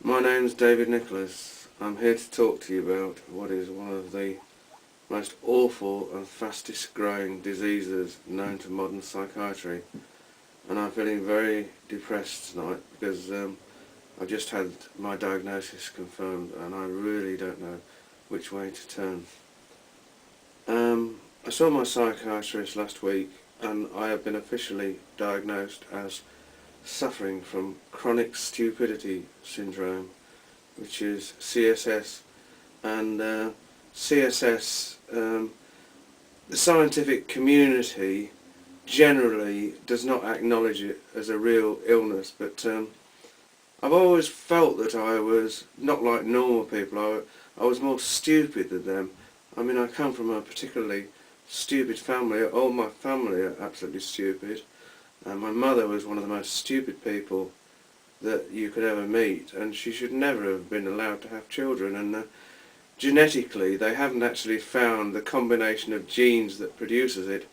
My name's David Nicholas. I'm here to talk to you about what is one of the most awful and fastest growing diseases known to modern psychiatry. And I'm feeling very depressed tonight because I've just had my diagnosis confirmed and I really don't know which way to turn. I saw my psychiatrist last week and I have been officially diagnosed as suffering from chronic stupidity syndrome, which is C.S.S. and C.S.S. The scientific community generally does not acknowledge it as a real illness, but I've always felt that I was not like normal people. I was more stupid than them. I mean, I come from a particularly stupid family. All my family are absolutely stupid. My mother was one of the most stupid people that you could ever meet, and she should never have been allowed to have children. And genetically, they haven't actually found the combination of genes that produces it,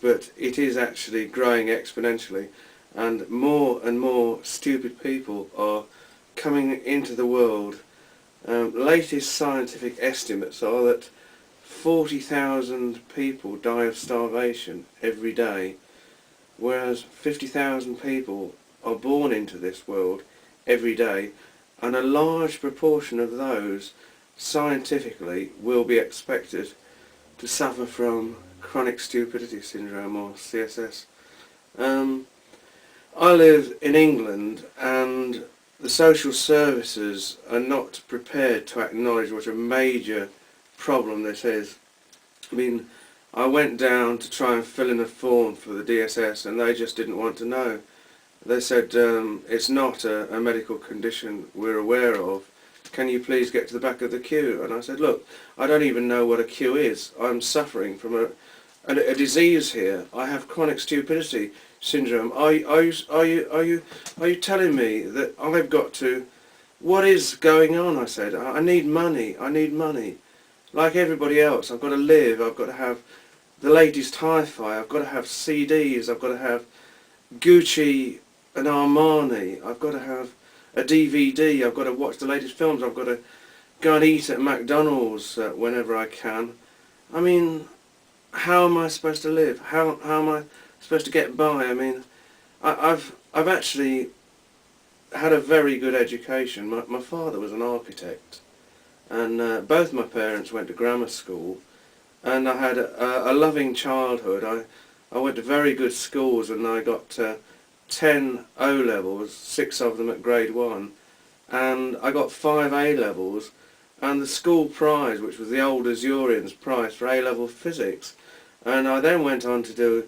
but it is actually growing exponentially, and more stupid people are coming into the world. Latest scientific estimates are that 40,000 people die of starvation every day, whereas 50,000 people are born into this world every day, and a large proportion of those scientifically will be expected to suffer from chronic stupidity syndrome, or C.S.S. I live in England and the social services are not prepared to acknowledge what a major problem this is. I mean, I went down to try and fill in a form for the DSS and they just didn't want to know. They said, it's not a medical condition we're aware of. Can you please get to the back of the queue? And I said, look, I don't even know what a queue is. I'm suffering from a disease here. I have chronic stupidity syndrome. Are you telling me that I've got to... What is going on? I said, I need money. I need money. Like everybody else, I've got to live. I've got to have the latest hi-fi. I've got to have CDs. I've got to have Gucci and Armani. I've got to have a DVD. I've got to watch the latest films. I've got to go and eat at McDonald's whenever I can. I mean, how am I supposed to live? How am I supposed to get by? I mean, I've actually had a very good education. My father was an architect, and both my parents went to grammar school, and I had a loving childhood. I went to very good schools, and I got 10 O-levels, 6 of them at grade 1, and I got 5 A-levels, and the school prize, which was the old Azurians prize for A-level physics. And I then went on to do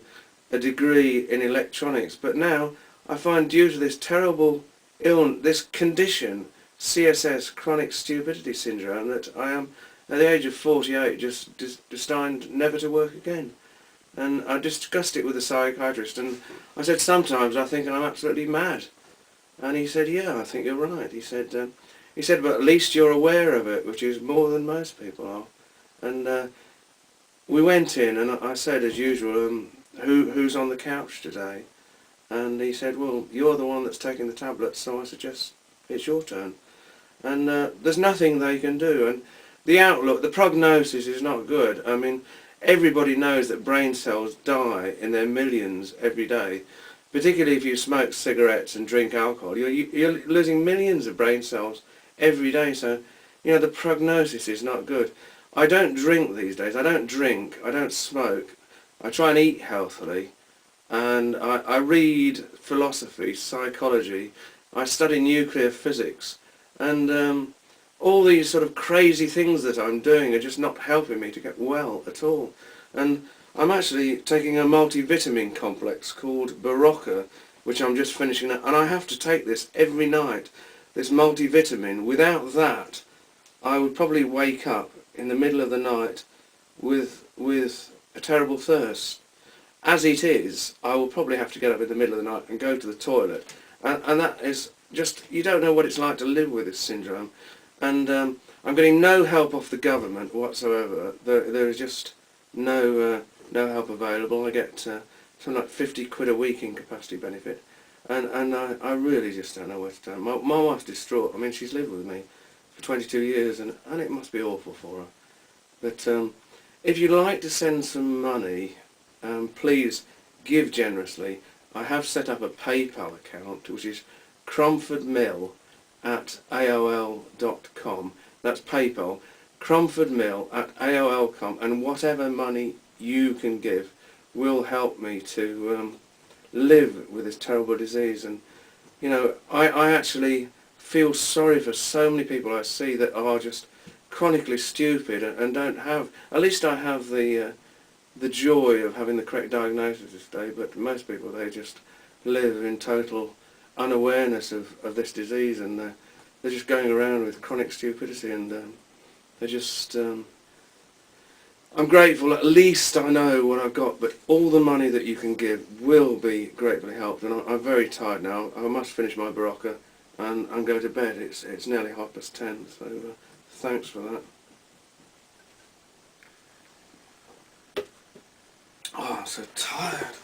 a degree in electronics, but now I find, due to this terrible this condition, C.S.S, chronic stupidity syndrome, that I am, at the age of 48, just destined never to work again. And I discussed it with a psychiatrist, and I said, sometimes I think I'm absolutely mad. And he said, yeah, I think you're right. He said, but at least you're aware of it, which is more than most people are. And we went in, and I said, as usual, who's on the couch today? And he said, well, you're the one that's taking the tablets, so I suggest it's your turn. And there's nothing they can do. And the outlook, the prognosis is not good. I mean, everybody knows that brain cells die in their millions every day, particularly if you smoke cigarettes and drink alcohol. You're losing millions of brain cells every day, so, you know, the prognosis is not good. I don't drink these days. I don't drink, I don't smoke. I try and eat healthily, and I read philosophy, psychology, I study nuclear physics, and all these sort of crazy things that I'm doing are just not helping me to get well at all. And I'm actually taking a multivitamin complex called Barocca, which I'm just finishing up, and I have to take this every night, this multivitamin. Without that, I would probably wake up in the middle of the night with a terrible thirst. As it is, I will probably have to get up in the middle of the night and go to the toilet, and that is just, you don't know what it's like to live with this syndrome. And I'm getting no help off the government whatsoever. There is just no help available. I get something like 50 quid a week incapacity benefit, and I really just don't know where to turn. My wife's distraught. I mean, she's lived with me for 22 years, and it must be awful for her. But if you'd like to send some money, please give generously. I have set up a PayPal account, which is cromfordmill@aol.com. That's PayPal. cromfordmill@aol.com, and whatever money you can give will help me to live with this terrible disease. And you know, I actually feel sorry for so many people I see that are just chronically stupid and don't have, at least I have the joy of having the correct diagnosis this day, but most people, they just live in total unawareness of this disease, and they're just going around with chronic stupidity, and they're just I'm grateful, at least I know what I've got, but all the money that you can give will be gratefully helped, and I'm very tired now. I must finish my Barocca and go to bed. It's nearly 10:30, so thanks for that. Oh, I'm so tired.